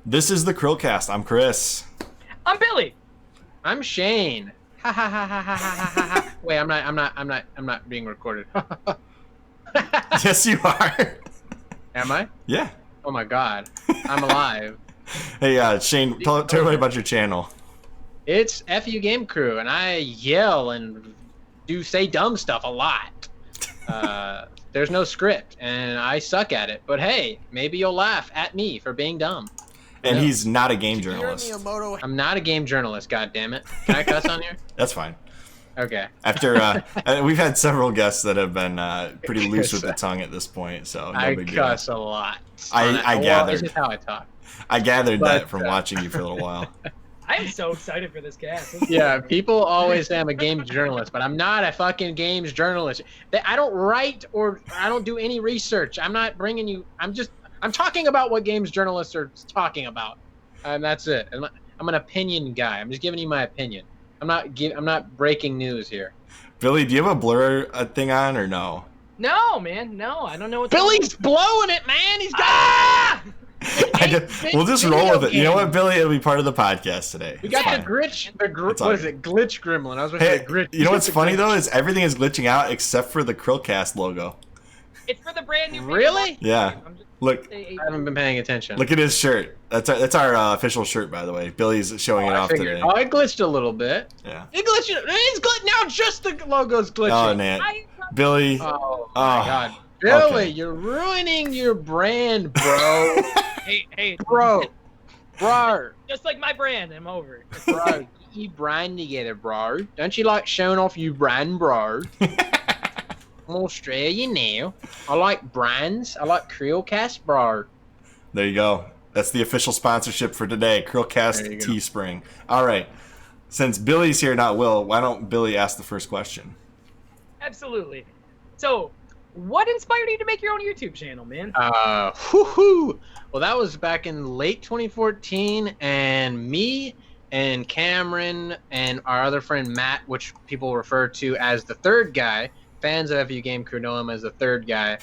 This is the CHRILLCAST. I'm Chris. I'm Billy. I'm Shane. Ha ha ha ha ha ha ha ha. Wait, I'm not being recorded. Yes, you are. Am I? Yeah. Oh my God, I'm alive. Hey, Shane, tell everybody about your channel. It's FUGameCrue, and I yell and say dumb stuff a lot. There's no script, and I suck at it. But hey, maybe you'll laugh at me for being dumb. And he's not a game journalist. I'm not a game journalist, God damn it. Can I cuss on here? That's fine. Okay. After we've had several guests that have been pretty loose with the tongue at this point, so no I big cuss deal. a lot. I gathered. This is how I talk. I gathered that from watching you for a little while. I am so excited for this cast. Yeah, people always say I'm a game journalist, but I'm not a fucking games journalist. I don't write or I don't do any research. I'm not bringing you. I'm talking about what games journalists are talking about, and that's it. I'm an opinion guy. I'm just giving you my opinion. I'm not breaking news here. Billy, do you have a blur thing on or no? No, man. No, I don't know what. Billy's blowing it, man. He's got. We'll just roll with it. You know what, Billy? It'll be part of the podcast today. We got the glitch. What is it? Glitch gremlin. I was going to say glitch. You know what's funny though is everything is glitching out except for the CHRILLCAST logo. It's for the brand new. Really? Yeah. Look. I haven't been paying attention. Look at his shirt. That's our official shirt, by the way. Billy's showing it off today. Oh, I glitched a little bit. Yeah. It glitched. It's glitched now. Just the logo's glitching. Oh, man. Billy. Oh my God. Billy, you're ruining your brand, bro. Hey, bro. Just like my brand, I'm over it. Bro, get you brand together, bro. Don't you like showing off your brand, bro? I'm Australian now. I like brands. I like CHRILLCAST, bro. There you go. That's the official sponsorship for today. CHRILLCAST Teespring. All right. Since Billy's here, not Will, why don't Billy ask the first question? Absolutely. So, what inspired you to make your own YouTube channel, man? Well, that was back in late 2014, and me and Cameron and our other friend Matt, which people refer to as the third guy, fans of FUGameCrue know him as the third guy.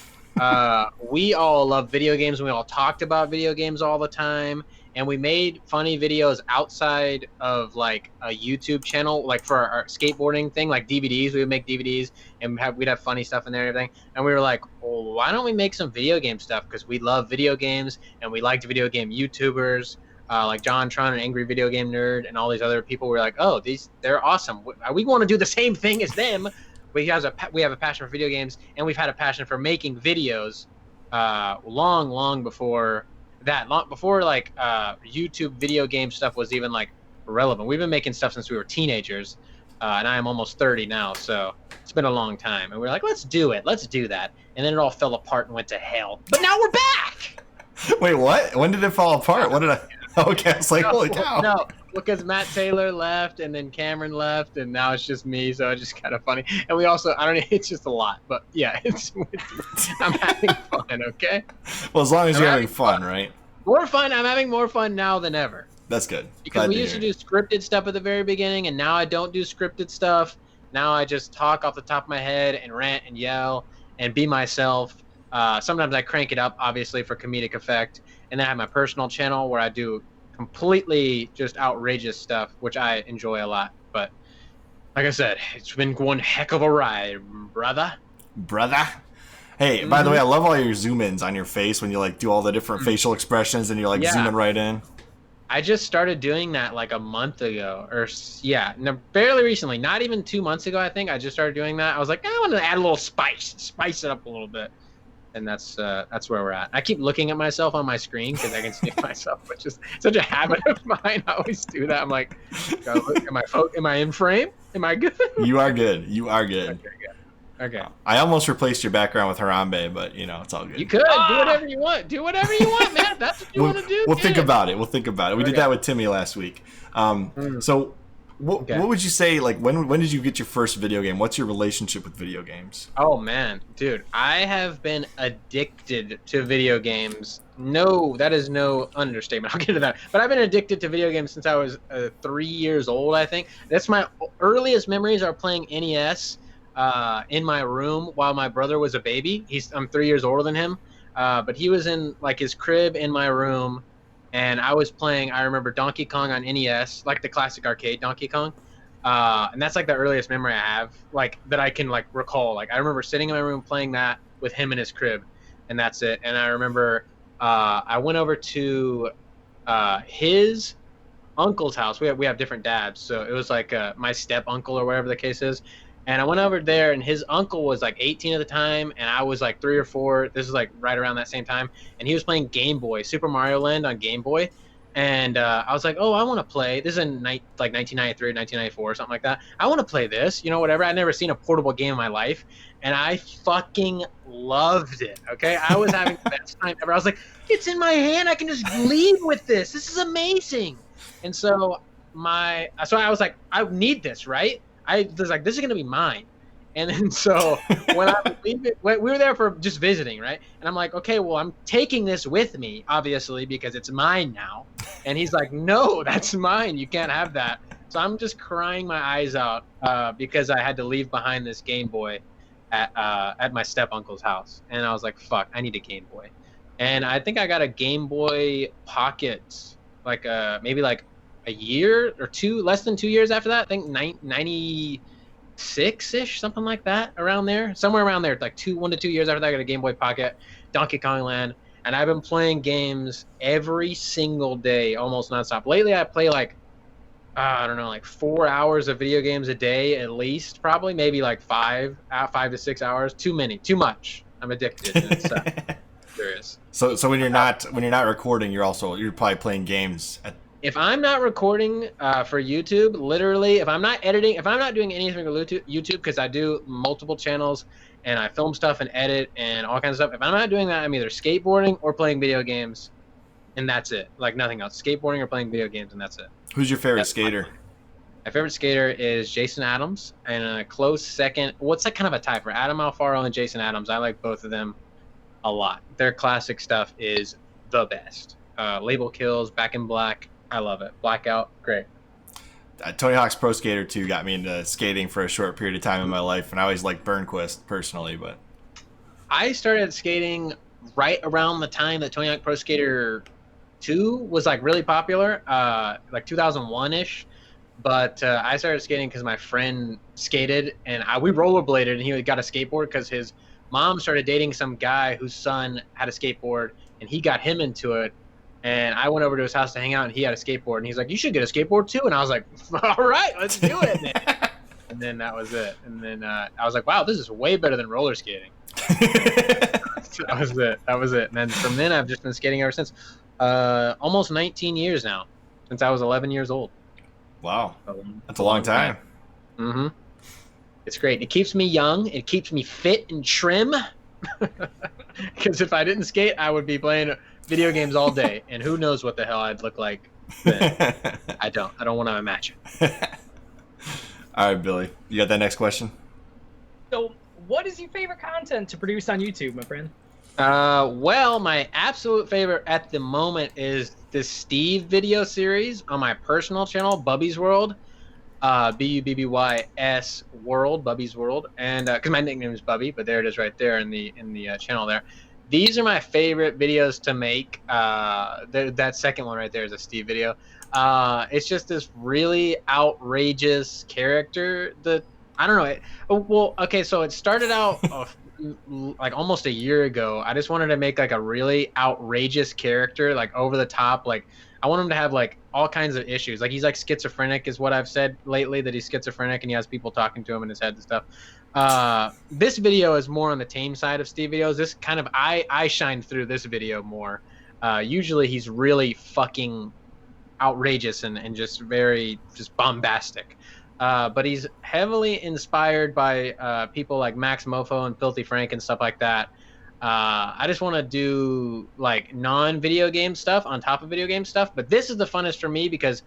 We all love video games, and we all talked about video games all the time, and we made funny videos outside of like a YouTube channel, like for our skateboarding thing, like DVDs. We would make DVDs and we'd have funny stuff in there and everything. And we were like, well, why don't we make some video game stuff? Because we love video games and we liked video game YouTubers like John Tron and Angry Video Game Nerd and all these other people. Were like, oh, they're awesome. We want to do the same thing as them. We have a passion for video games, and we've had a passion for making videos long before that, long before like YouTube video game stuff was even like relevant. We've been making stuff since we were teenagers, and I am almost 30 now, so it's been a long time. And we're like, let's do it, let's do that. And then it all fell apart and went to hell. But now we're back. Wait, what? When did it fall apart? What did I? Okay, I was like, holy cow. No, because Matt Taylor left, and then Cameron left, and now it's just me, so it's just kind of funny. And we also, I don't know, it's just a lot, but yeah, I'm having fun, okay? Well, as long as you're having fun, right? More fun. I'm having more fun now than ever. That's good. Because we used to do scripted stuff at the very beginning, and now I don't do scripted stuff. Now I just talk off the top of my head and rant and yell and be myself. Sometimes I crank it up, obviously, for comedic effect. And then I have my personal channel where I do completely just outrageous stuff, which I enjoy a lot. But like I said, it's been one heck of a ride, brother. Hey, by the way, I love all your zoom-ins on your face when you like do all the different facial expressions and you're like zooming right in. I just started doing that like a month ago, or barely recently, not even 2 months ago. I think I just started doing that. I was like, I want to add a little spice it up a little bit. And that's where we're at. I keep looking at myself on my screen because I can see myself, which is such a habit of mine. I always do that. I'm like, am I in frame? Am I good? You are good. You are good. Okay, good. Okay. I almost replaced your background with Harambe, but you know, it's all good. You could do whatever you want. Do whatever you want, man. If that's what you want to do. We'll think about it. We did that with Timmy last week. So what would you say, like, when did you get your first video game? What's your relationship with video games? Oh, man. Dude, I have been addicted to video games. No, that is no understatement. I'll get to that. But I've been addicted to video games since I was 3 years old, I think. That's my earliest memories are playing NES in my room while my brother was a baby. I'm 3 years older than him. But he was in, like, his crib in my room. and I was playing. I remember Donkey Kong on NES, like the classic arcade Donkey Kong. And that's like the earliest memory I have, like that I can like recall. Like I remember sitting in my room playing that with him in his crib, and that's it. And I remember I went over to his uncle's house. We have different dads, so it was like my step uncle or whatever the case is. And I went over there, and his uncle was like 18 at the time, and I was like 3 or 4. This is like right around that same time, and he was playing Game Boy, Super Mario Land on Game Boy. And I was like, oh, I want to play. This is in like 1993, 1994, or something like that. I want to play this, whatever. I'd never seen a portable game in my life, and I fucking loved it. Okay, I was having the best time ever. I was like, it's in my hand. I can just leave with this. This is amazing. And so I was like, I need this, right? I was like, this is gonna be mine. And then so when we were there for just visiting, right? And I'm like, okay, well, I'm taking this with me, obviously, because it's mine now. And he's like, no, that's mine. You can't have that. So I'm just crying my eyes out because I had to leave behind this Game Boy at my step uncle's house. And I was like, fuck, I need a Game Boy. And I think I got a Game Boy Pocket, like maybe like a year or two, less than 2 years after that. I think 96-ish, something like that, around there, somewhere around there. Like 1 to 2 years after that, I got a Game Boy Pocket, Donkey Kong Land, and I've been playing games every single day, almost nonstop. Lately, I play like I don't know, like 4 hours of video games a day at least, probably, maybe like 5 to 6 hours. Too much. I'm addicted. And it's serious. So when you're not recording, you're probably playing games at. If I'm not recording for YouTube, literally, if I'm not editing, if I'm not doing anything for YouTube, because I do multiple channels and I film stuff and edit and all kinds of stuff, if I'm not doing that, I'm either skateboarding or playing video games, and that's it. Like nothing else. Skateboarding or playing video games, and that's it. Who's your favorite skater? My favorite skater is Jason Adams, and a close second. What's that kind of a tie for Adam Alfaro and Jason Adams? I like both of them a lot. Their classic stuff is the best. Label Kills, Back in Black. I love it. Blackout, great. Tony Hawk's Pro Skater 2 got me into skating for a short period of time in my life, and I always liked Burnquist personally. But I started skating right around the time that Tony Hawk Pro Skater 2 was like really popular, like 2001-ish. But I started skating because my friend skated, and we rollerbladed, and he got a skateboard because his mom started dating some guy whose son had a skateboard, and he got him into it. And I went over to his house to hang out, and he had a skateboard. And he's like, you should get a skateboard, too. And I was like, all right, let's do it, man. And then that was it. And then I was like, wow, this is way better than roller skating. That was it. And then from then, I've just been skating ever since. Almost 19 years now, since I was 11 years old. Wow. That's a long time. Mm-hmm. It's great. It keeps me young. It keeps me fit and trim. Because if I didn't skate, I would be playing video games all day, and who knows what the hell I'd look like then. I don't want to imagine. All right, Billy, you got that next question? So what is your favorite content to produce on YouTube, my friend? Well, my absolute favorite at the moment is this Steve video series on my personal channel, Bubby's World. Bubbys World, Bubby's World, and because my nickname is Bubby, but there it is right there in the channel there. These are my favorite videos to make. That second one right there is a Steve video. It's just this really outrageous character that I don't know. So it started out like almost a year ago. I just wanted to make like a really outrageous character, like over the top. Like I want him to have like all kinds of issues. Like he's like schizophrenic is what I've said lately, that he's schizophrenic and he has people talking to him in his head and stuff. This video is more on the tame side of Steve videos. This kind of I shine through this video more. Usually he's really fucking outrageous and just very just bombastic. But he's heavily inspired by people like Max Mofo and Filthy Frank and stuff like that. I just want to do like non-video game stuff on top of video game stuff. But this is the funnest for me because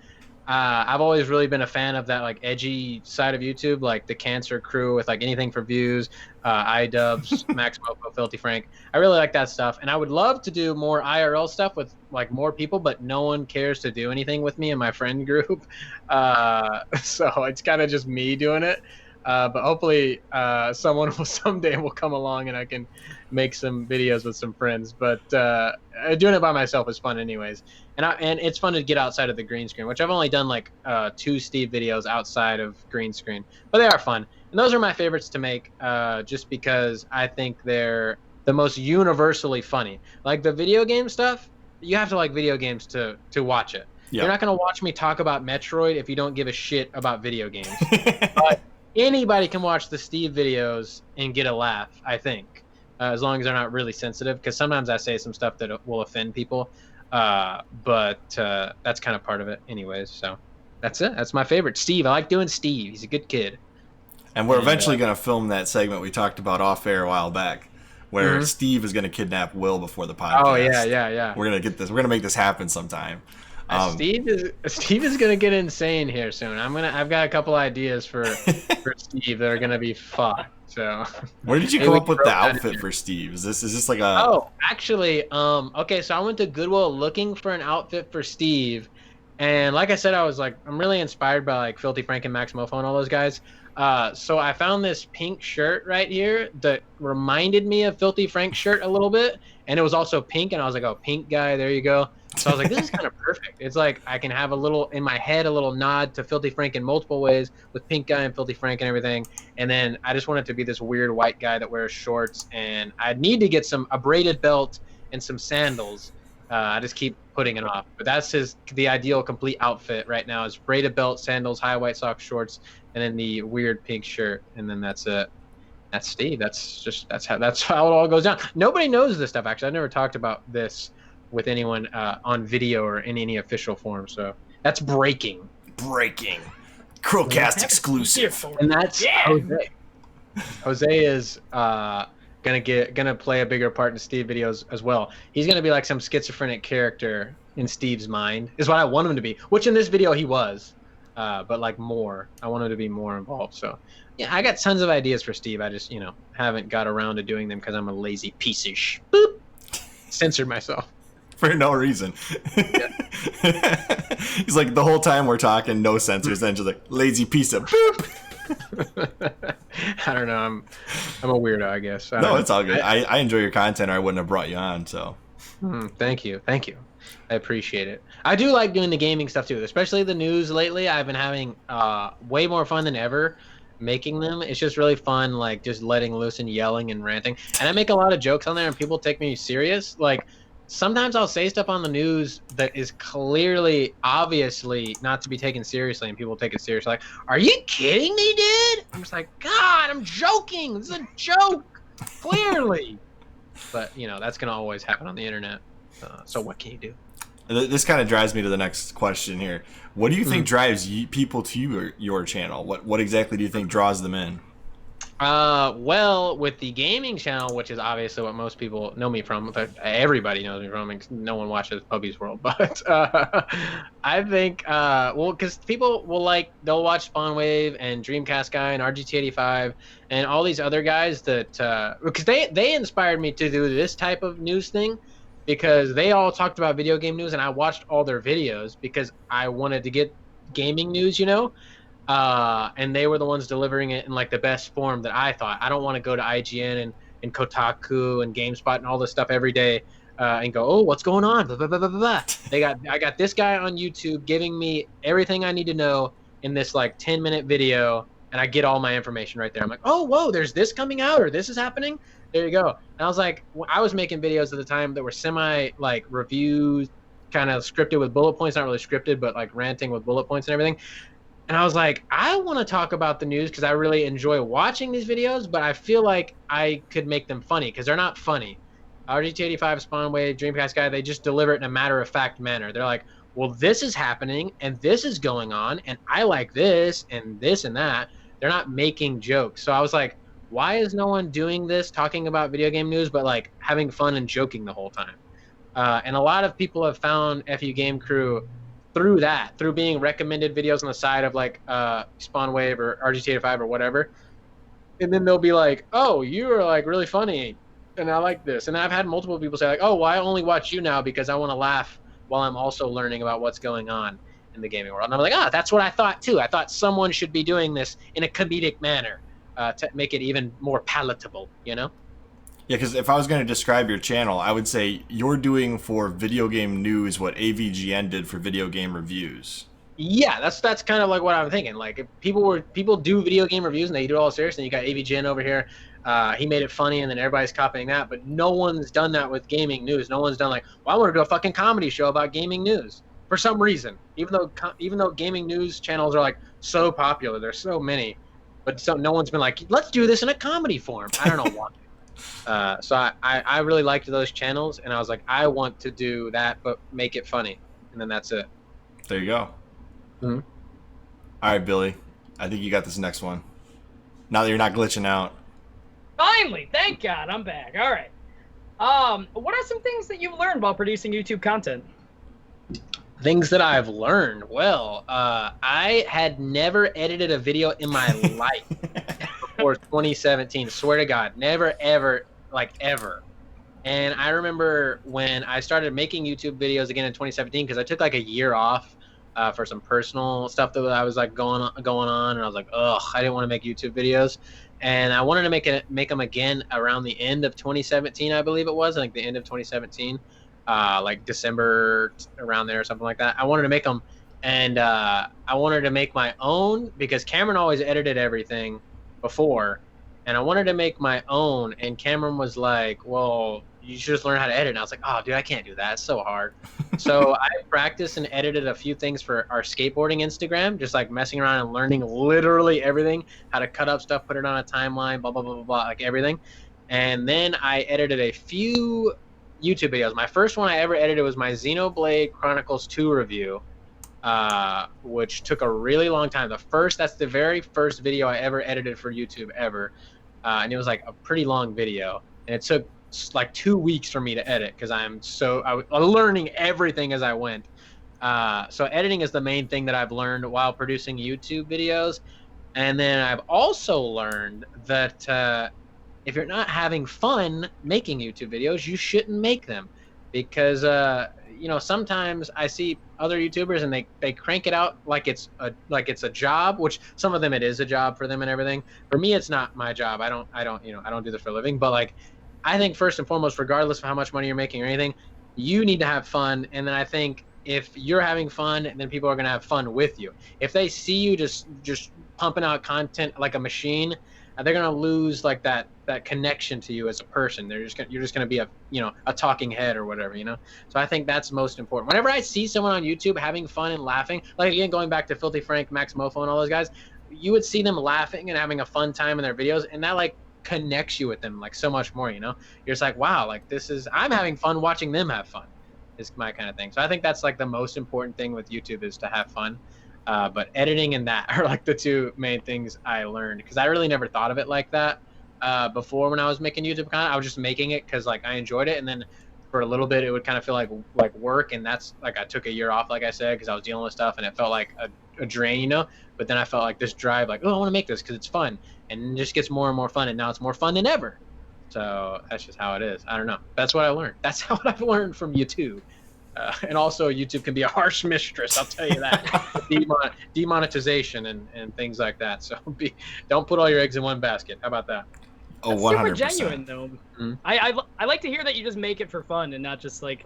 I've always really been a fan of that like edgy side of YouTube, like the Cancer Crew with like anything for views, iDubbbz, Max Mofo, Filthy Frank. I really like that stuff, and I would love to do more IRL stuff with like more people, but no one cares to do anything with me in my friend group. So it's kind of just me doing it. But hopefully someone will someday will come along and I can make some videos with some friends. But doing it by myself is fun anyways. And it's fun to get outside of the green screen, which I've only done like 2 Steve videos outside of green screen, but they are fun. And those are my favorites to make, just because I think they're the most universally funny. Like the video game stuff, you have to like video games to watch it. Yep. You're not going to watch me talk about Metroid if you don't give a shit about video games. But anybody can watch the Steve videos and get a laugh, I think, as long as they're not really sensitive, because sometimes I say some stuff that will offend people. But that's kind of part of it anyways. So that's it. That's my favorite. Steve. I like doing Steve. He's a good kid. And we're eventually going to film that segment we talked about off air a while back, where Steve is going to kidnap Will before the podcast. Oh yeah. We're going to get this. We're going to make this happen sometime. Steve is gonna get insane here soon. I've got a couple ideas for Steve that are gonna be fucked. So where did you come up with the outfit for Steve? Is this like a? Oh, actually, okay. So I went to Goodwill looking for an outfit for Steve, and like I said, I'm really inspired by like Filthy Frank and Max Mofo and all those guys. So I found this pink shirt right here that reminded me of Filthy Frank's shirt a little bit, and it was also pink, and I was like, oh, pink guy, there you go. So I was like, this is kind of perfect. It's like I can have a little nod to Filthy Frank in multiple ways with Pink Guy and Filthy Frank and everything. And then I just want it to be this weird white guy that wears shorts. And I need to get a braided belt and some sandals. I just keep putting it off. But that's the ideal complete outfit right now is braided belt, sandals, high white sock shorts, and then the weird pink shirt. And then that's it. That's Steve. That's how it all goes down. Nobody knows this stuff, actually. I've never talked about this with anyone on video or in any official form, so that's breaking. CHRILLCAST exclusive. And that's Jose. Jose is gonna play a bigger part in Steve videos as well. He's gonna be like some schizophrenic character in Steve's mind, is what I want him to be, which in this video he was, but like more. I want him to be more involved. So yeah, I got tons of ideas for Steve. I just haven't got around to doing them because I'm a lazy piece of boop. Censored myself. For no reason. Yeah. He's like, the whole time we're talking, no censors, then just like, lazy piece of boop. I don't know. I'm a weirdo, I guess. No, it's all good. I enjoy your content, or I wouldn't have brought you on. So, thank you. I appreciate it. I do like doing the gaming stuff too, especially the news lately. I've been having way more fun than ever making them. It's just really fun, like just letting loose and yelling and ranting. And I make a lot of jokes on there, and people take me serious. Like, sometimes I'll say stuff on the news that is clearly, obviously not to be taken seriously, and people take it seriously. Like, are you kidding me, dude? I'm just like, God, I'm joking. This is a joke, clearly. But, that's going to always happen on the internet. So what can you do? This kind of drives me to the next question here. What do you think drives people to your channel? What exactly do you think draws them in? Well, with the gaming channel, which is obviously what most people know me from, everybody knows me from, no one watches Puppy's World, but I think, because people they'll watch SpawnWave and Dreamcast Guy and RGT85 and all these other guys that, because they inspired me to do this type of news thing, because they all talked about video game news, and I watched all their videos because I wanted to get gaming news, and they were the ones delivering it in like the best form that I thought. I don't want to go to IGN and Kotaku and GameSpot and all this stuff every day and go, oh, what's going on? Blah, blah, blah, blah, blah. I got this guy on YouTube giving me everything I need to know in this like 10-minute video, and I get all my information right there. I'm like, oh, whoa, there's this coming out, or this is happening. There you go. And I was like, I was making videos at the time that were semi like reviews, kind of scripted with bullet points, not really scripted, but like ranting with bullet points and everything. And I was like, I want to talk about the news because I really enjoy watching these videos, but I feel like I could make them funny because they're not funny. RGT85, SpawnWave, Dreamcast Guy, they just deliver it in a matter-of-fact manner. They're like, well, this is happening, and this is going on, and I like this and that. They're not making jokes. So I was like, why is no one doing this, talking about video game news, but like having fun and joking the whole time? And a lot of people have found FUGameCrue through being recommended videos on the side of like SpawnWave or RGT85 or whatever. And then they'll be like, oh, you are like really funny, and I like this. And I've had multiple people say like, oh, well, I only watch you now because I want to laugh while I'm also learning about what's going on in the gaming world. And I'm like, that's what I thought too. I thought someone should be doing this in a comedic manner to make it even more palatable, Yeah, because if I was going to describe your channel, I would say you're doing for video game news what AVGN did for video game reviews. Yeah, that's kind of like what I'm thinking. Like, if people do video game reviews and they do it all serious, and you got AVGN over here. He made it funny, and then everybody's copying that. But no one's done that with gaming news. No one's done like, well, I want to do a fucking comedy show about gaming news for some reason. Even though gaming news channels are like so popular, there's so many, but no one's been like, let's do this in a comedy form. I don't know why. So I really liked those channels, and I was like, I want to do that, but make it funny, and then that's it. There you go. Mm-hmm. All right, Billy. I think you got this next one. Now that you're not glitching out. Finally, thank God, I'm back. All right. What are some things that you've learned while producing YouTube content? Things that I've learned. Well, I had never edited a video in my life before 2017. Swear to God, never, ever, like ever. And I remember when I started making YouTube videos again in 2017, because I took like a year off for some personal stuff that I was like going on, and I was like, ugh, I didn't want to make YouTube videos, and I wanted to make them again around the end of 2017, I believe it was, like the end of 2017, like December, around there or something like that. I wanted to make them, and I wanted to make my own because Cameron always edited everything before, and I wanted to make my own, and Cameron was like, well, you should just learn how to edit. And I was like, oh, dude, I can't do that. It's so hard. So I practiced and edited a few things for our skateboarding Instagram, just like messing around and learning literally everything, how to cut up stuff, put it on a timeline, blah, blah, blah, blah, blah, like everything. And then I edited a few YouTube videos. My first one I ever edited was my Xenoblade Chronicles 2 review, which took a really long time. That's the very first video I ever edited for YouTube ever. And it was like a pretty long video. And it took like 2 weeks for me to edit because I was learning everything as I went. So editing is the main thing that I've learned while producing YouTube videos. And then I've also learned that if you're not having fun making YouTube videos, you shouldn't make them, because sometimes I see other YouTubers and they crank it out like it's a job, which some of them it is a job for them and everything. For me, it's not my job. I don't do this for a living, but like, I think first and foremost, regardless of how much money you're making or anything, you need to have fun. And then I think if you're having fun, then people are going to have fun with you. If they see you just pumping out content like a machine, they're going to lose like that connection to you as a person. You're just going to be a talking head or whatever, So I think that's most important. Whenever I see someone on YouTube having fun and laughing, like again, going back to Filthy Frank, Max Mofo, and all those guys, you would see them laughing and having a fun time in their videos, and that like connects you with them like so much more. You're just like, wow, like I'm having fun watching them have fun, is my kind of thing. So I think that's like the most important thing with YouTube, is to have fun. But editing and that are like the two main things I learned, because I really never thought of it like that before. When I was making YouTube content, I was just making it because like I enjoyed it, and then for a little bit it would kind of feel like work, and that's like I took a year off, like I said, because I was dealing with stuff and it felt like a drain, but then I felt like this drive, like, oh, I want to make this because it's fun, and it just gets more and more fun, and now it's more fun than ever. So that's just how it is. I don't know, that's what I learned. That's how I've learned from YouTube. And also YouTube can be a harsh mistress, I'll tell you that. Demonetization and things like that. So don't put all your eggs in one basket. How about that? Oh, that's 100%. super genuine, though. Mm-hmm. I like to hear that you just make it for fun and not just like,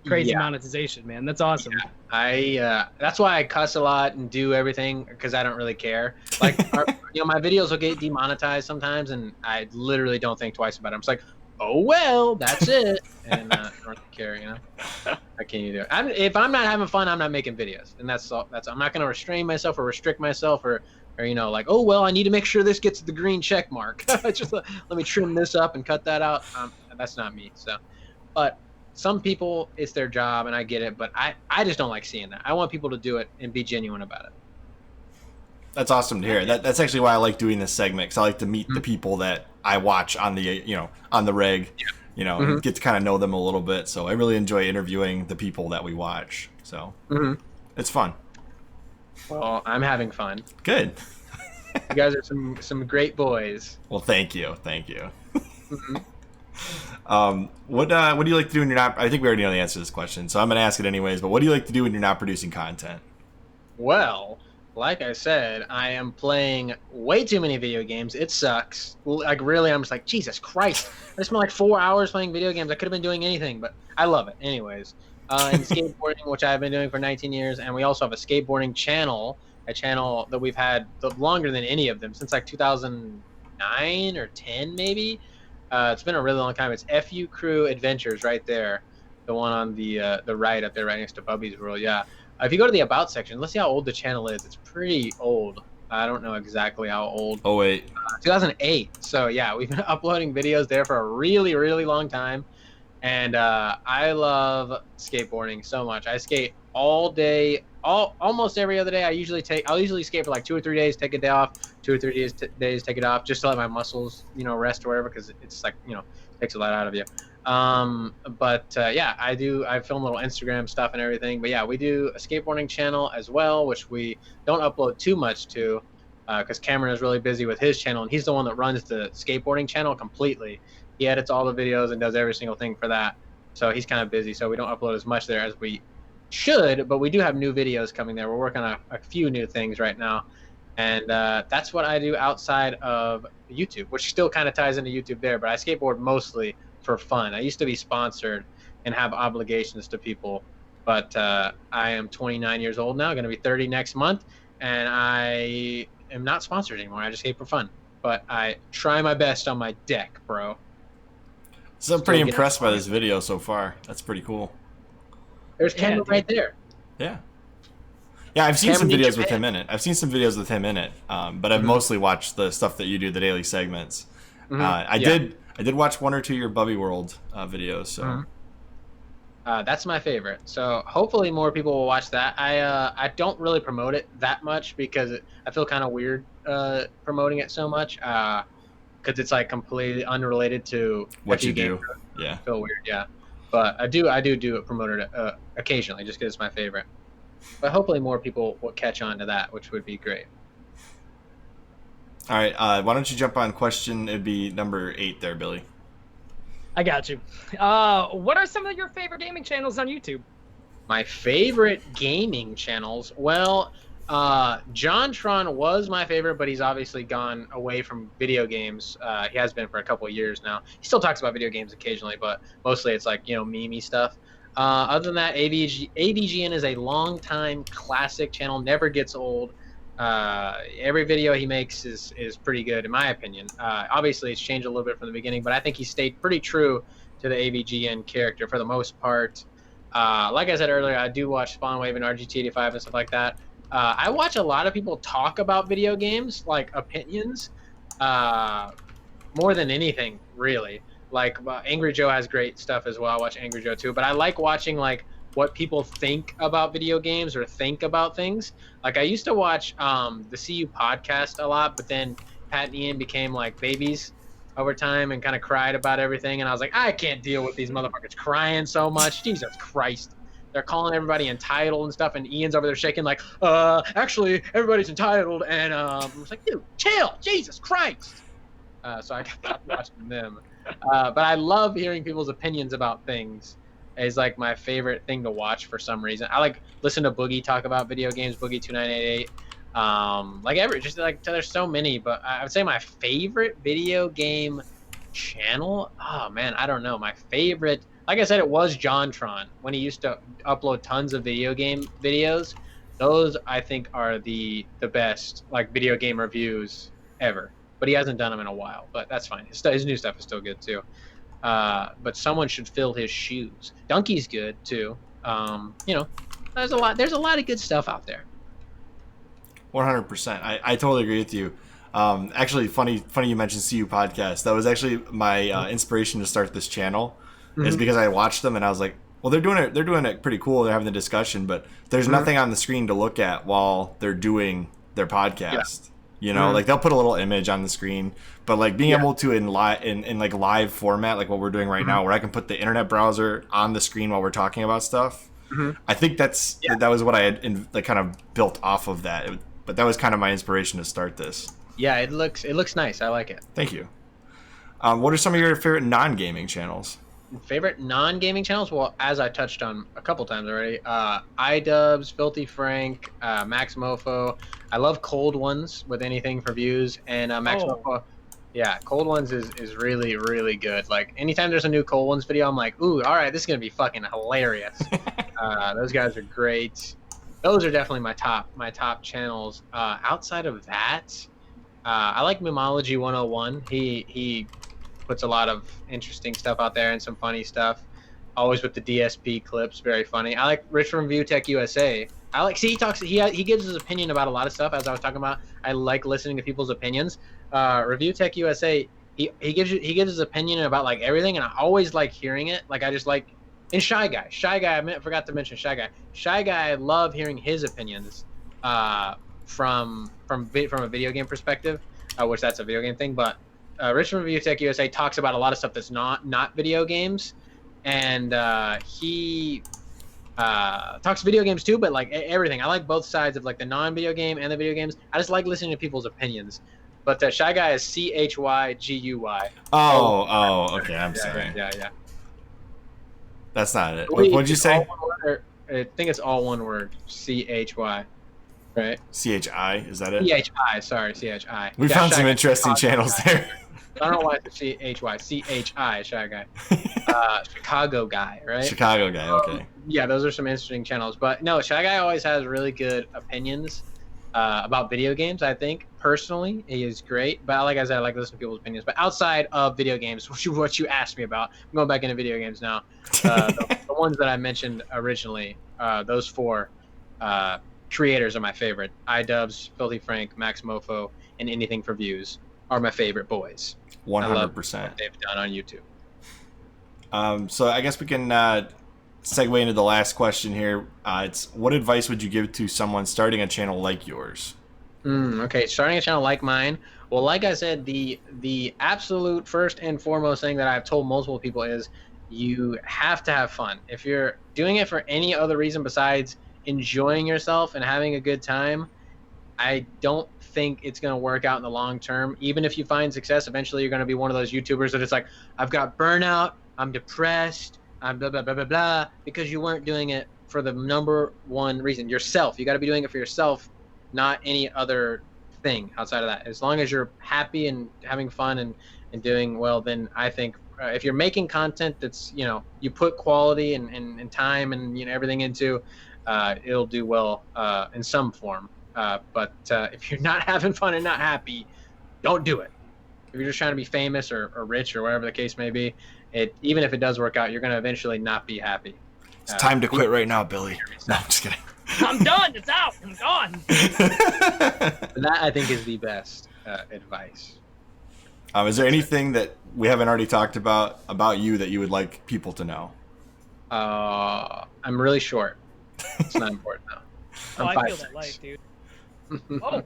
crazy monetization, man. That's awesome. Yeah. That's why I cuss a lot and do everything, because I don't really care. Like, my videos will get demonetized sometimes, and I literally don't think twice about it. I'm just like, oh well, that's it, and I don't care. I can't do it. If I'm not having fun, I'm not making videos, and that's all. I'm not going to restrain myself or restrict myself or like, oh well, I need to make sure this gets the green check mark. Just let me trim this up and cut that out. That's not me. So, but some people, it's their job, and I get it, but I just don't like seeing that. I want people to do it and be genuine about it. That's awesome to hear. That's actually why I like doing this segment, because I like to meet the people that I watch on the on the reg, and get to kind of know them a little bit. So I really enjoy interviewing the people that we watch. So it's fun. Well, I'm having fun. Good. You guys are some great boys. Well, thank you. What do you like to do when you're not? I think we already know the answer to this question, so I'm going to ask it anyways. But what do you like to do when you're not producing content? Well, like I said, I am playing way too many video games. It sucks. Like, really, I'm just like, Jesus Christ. I spent like 4 hours playing video games. I could have been doing anything, but I love it. Anyways, and skateboarding, which I've been doing for 19 years. And we also have a skateboarding channel, a channel that we've had longer than any of them, since like 2009 or 10, maybe. It's been a really long time. It's FUGameCrue Adventures right there. The one on the right up there, right next to Bubby's World. Yeah. If you go to the About section, let's see how old the channel is. It's pretty old. I don't know exactly how old. Oh, wait. 2008. So, yeah, we've been uploading videos there for a really, really long time. And I love skateboarding so much. I skate all day, almost every other day. I'll usually skate for like 2 or 3 days, take a day off, 2 or 3 days, take it off, just to let my muscles, rest or whatever, because it's like, takes a lot out of you. Yeah, I film little Instagram stuff and everything, but yeah, we do a skateboarding channel as well, which we don't upload too much to, because Cameron is really busy with his channel, and he's the one that runs the skateboarding channel completely. He edits all the videos and does every single thing for that, so he's kind of busy, so we don't upload as much there as we should, but we do have new videos coming there. We're working on a few new things right now, and that's what I do outside of YouTube, which still kind of ties into YouTube there, but I skateboard mostly for fun. I used to be sponsored and have obligations to people, but I am 29 years old now, going to be 30 next month, and I am not sponsored anymore. I just skate for fun, but I try my best on my deck, bro. So I'm pretty impressed by this video so far. That's pretty cool. There's Cameron right there. Yeah. Yeah, I've seen some videos with him in it. But I've mostly watched the stuff that you do, the daily segments. I did watch 1 or 2 of your Bubby World videos. So that's my favorite. So hopefully more people will watch that. I don't really promote it that much because I feel kind of weird promoting it so much. Because it's like completely unrelated to what you do. Yeah, I feel weird. Yeah, but I do promote it occasionally just because it's my favorite. But hopefully more people will catch on to that, which would be great. All right, why don't you jump on question? It'd be number 8 there, Billy. I got you. What are some of your favorite gaming channels on YouTube? My favorite gaming channels? Well, JonTron was my favorite, but he's obviously gone away from video games. He has been for a couple of years now. He still talks about video games occasionally, but mostly it's like, meme-y stuff. Other than that, AVGN is a long-time classic channel, never gets old. Every video he makes is pretty good, in my opinion. Obviously, it's changed a little bit from the beginning, but I think he stayed pretty true to the AVGN character for the most part. Like I said earlier, I do watch Spawnwave and RGT85 and stuff like that. I watch a lot of people talk about video games, like opinions, more than anything, really. Like Angry Joe has great stuff as well. I watch Angry Joe too, but I like watching like what people think about video games or think about things. Like I used to watch the CU podcast a lot, but then Pat and Ian became like babies over time and kind of cried about everything, and I was like, I can't deal with these motherfuckers crying so much. Jesus Christ. They're calling everybody entitled and stuff, and Ian's over there shaking like, actually, everybody's entitled, and I was like, dude, chill, Jesus Christ. So I stopped watching them. But I love hearing people's opinions about things. It's like my favorite thing to watch for some reason. I like listen to Boogie talk about video games, Boogie2988. There's so many, but I would say my favorite video game channel, oh man, I don't know. My favorite, like I said, it was JonTron when he used to upload tons of video game videos. Those I think are the best like video game reviews ever. But he hasn't done them in a while, but that's fine. His new stuff is still good too. But someone should fill his shoes. Donkey's good too. There's a lot of good stuff out there. 100%. I totally agree with you. Actually, funny you mentioned CU podcast. That was actually my inspiration to start this channel. Is because I watched them and I was like, well, they're doing it pretty cool. They're having the discussion, but there's nothing on the screen to look at while they're doing their podcast. Yeah. Like they'll put a little image on the screen, but like being able to in like live format, like what we're doing right now, where I can put the internet browser on the screen while we're talking about stuff. I think that was what I had kind of built off of that. But that was kind of my inspiration to start this. Yeah, it looks nice. I like it. Thank you. What are some of your favorite non-gaming channels? favorite non-gaming channels. Well, as I touched on a couple times already, iDubbbz, Filthy Frank, Max Mofo. I love Cold Ones with anything for views, and Max Mofo. Yeah, Cold Ones is really, really good. Like, anytime there's a new Cold Ones video, I'm like, ooh, all right, this is going to be fucking hilarious. Those guys are great. Those are definitely my top channels. Outside of that, I like Mimology 101. He puts a lot of interesting stuff out there and some funny stuff. Always with the DSP clips, very funny. I like Rich from Review Tech USA. He gives his opinion about a lot of stuff. As I was talking about, I like listening to people's opinions. Review Tech USA, he gives his opinion about like everything, and I always like hearing it. Like, I just like, and Shy Guy, I forgot to mention Shy Guy. I love hearing his opinions from a video game perspective, which that's a video game thing. But Rich from Review Tech USA talks about a lot of stuff that's not video games, and he talks video games too, but like everything. I like both sides of like the non-video game and the video games. I just like listening to people's opinions. But Shy Guy is CHYGUY. Oh, okay. I'm sorry. Yeah. That's not it. What'd you say? I think it's all one word. CHY. Right? CHI, is that it? CHI, sorry, CHI. We found some interesting channels there. I don't know why it's CHY. CHI, Shy Guy. Chicago Guy, right? Chicago Guy, okay. Yeah, those are some interesting channels. But no, Shy Guy always has really good opinions about video games, I think. Personally, he is great. But like I said, I like listening to people's opinions. But outside of video games, what you asked me about, I'm going back into video games now. The ones that I mentioned originally, those four creators are my favorite. iDubbbz, Filthy Frank, Max Mofo, and Anything for Views are my favorite boys. 100%. I love what they've done on YouTube. So I guess we can segue into the last question here. It's what advice would you give to someone starting a channel like yours? Okay, starting a channel like mine. Well, like I said, the absolute first and foremost thing that I've told multiple people is you have to have fun. If you're doing it for any other reason besides enjoying yourself and having a good time, I don't think it's going to work out in the long term. Even if you find success, eventually you're going to be one of those YouTubers that it's like, I've got burnout, I'm depressed, I'm blah, blah, blah, blah, blah, because you weren't doing it for the number one reason, yourself. You got to be doing it for yourself, not any other thing outside of that. As long as you're happy and having fun and doing well, then I think if you're making content that's, you put quality and time and, everything into, it'll do well in some form. But if you're not having fun and not happy, don't do it. If you're just trying to be famous or rich or whatever the case may be, even if it does work out, you're going to eventually not be happy. It's time to quit right now, Billy. No, I'm just kidding. I'm done. It's out. I'm gone. That, I think, is the best advice. Is there anything that we haven't already talked about you that you would like people to know? I'm really short. It's not important though. I feel that life, dude. Oh, all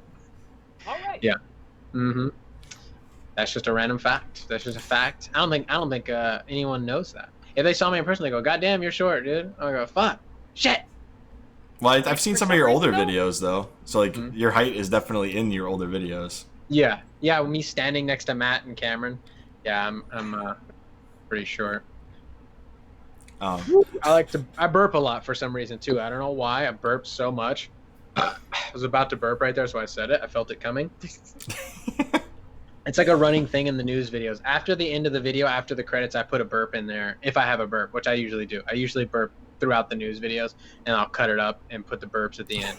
right. Yeah. Mm-hmm. That's just a random fact. That's just a fact. I don't think anyone knows that. If they saw me in person, they go, "God damn, you're short, dude." I go, "Fuck, shit." Well, I've seen some of your older videos though, so like your height is definitely in your older videos. Yeah. With me standing next to Matt and Cameron. Yeah, I'm pretty short. I burp a lot for some reason too. I don't know why I burp so much. I was about to burp right there, so I said it. I felt it coming. It's like a running thing in the news videos. After the end of the video, after the credits, I put a burp in there if I have a burp, which I usually do. I usually burp throughout the news videos, and I'll cut it up and put the burps at the end.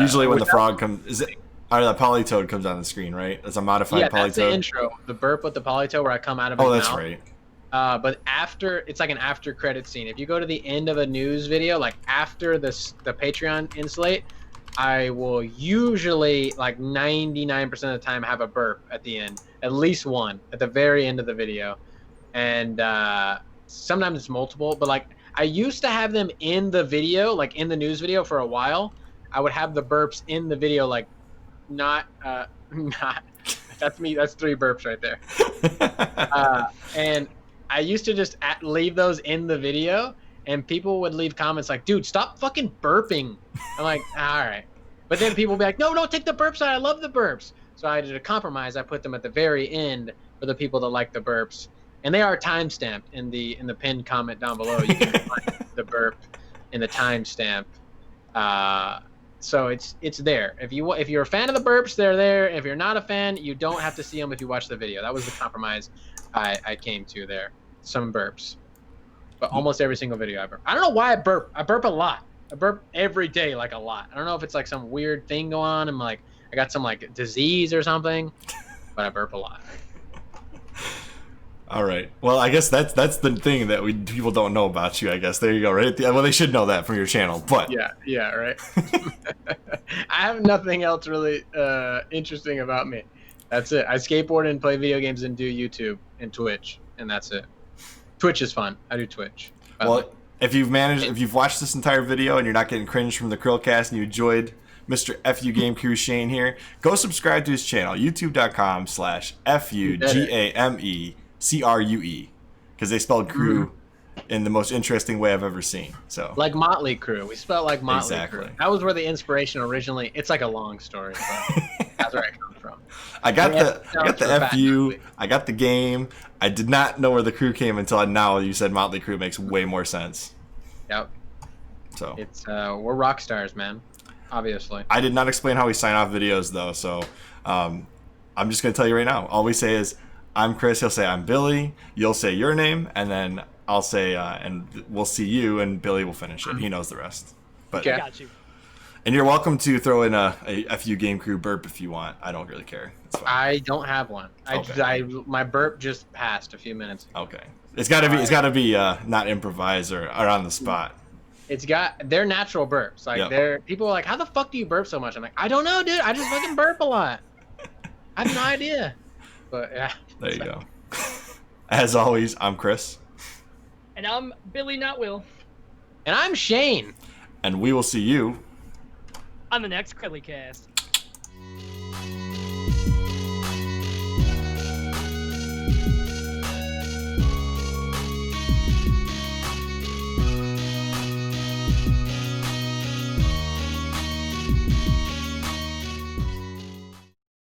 Usually when the frog comes, the polytoad comes on the screen, right? It's a modified polytoad. Yeah, that's the intro. The burp with the polytoad where I come out of my mouth. Oh, that's right. But it's like an after credit scene. If you go to the end of a news video, like after the Patreon insulate, I will usually, like 99% of the time, have a burp at the end. At least one at the very end of the video. And sometimes it's multiple, but like I used to have them in the video, like in the news video for a while. I would have the burps in the video, like not that's me. That's 3 burps right there. And I used to just leave those in the video, and people would leave comments like, "Dude, stop fucking burping." I'm like, all right. But then people would be like, "No, don't take the burps out. I love the burps." So I did a compromise. I put them at the very end for the people that like the burps. and they are timestamped in the pinned comment down below. You can find the burp in the timestamp. So it's there. If you're a fan of the burps, they're there. If you're not a fan, you don't have to see them if you watch the video. That was the compromise I came to there. Some burps, but almost every single video I burp. I don't know why I burp. I burp a lot. I burp every day, like a lot. I don't know if it's like some weird thing going on. I'm like, I got some like disease or something, but I burp a lot. All right. Well, I guess that's the thing that people don't know about you. I guess there you go. Right. Well, they should know that from your channel. But yeah, right. I have nothing else really interesting about me. That's it. I skateboard and play video games and do YouTube and Twitch, and that's it. Twitch is fun. I do Twitch. Well, if you've watched this entire video and you're not getting cringed from the CHRILLCAST and you enjoyed Mr. FUGameCrue Shane here, go subscribe to his channel, youtube.com/FUGameCrue, because they spelled crew in the most interesting way I've ever seen. So like Motley Crue, we spelled like Motley exactly. Crue. That was where the inspiration originally. It's like a long story, but that's where it comes from. I got the FU. I got the game. I did not know where the crew came until now. You said Motley Crue makes way more sense. Yep. So it's we're rock stars, man. Obviously. I did not explain how we sign off videos though, so I'm just gonna tell you right now. All we say is, I'm Chris. He'll say I'm Billy. You'll say your name, and then I'll say and we'll see you, and Billy will finish it. He knows the rest. But I got you. And you're welcome to throw in a FUGameCrue burp if you want. I don't really care. It's fine. I don't have one. Okay. My burp just passed a few minutes ago. Okay. It's gotta be not improvised or on the spot. They're natural burps. Like people are like, how the fuck do you burp so much? I'm like, I don't know, dude. I just fucking burp a lot. I have no idea. But yeah. There you go. As always, I'm Chris. And I'm Billy, not Will. And I'm Shane. And we will see you on the next CHRILLCAST.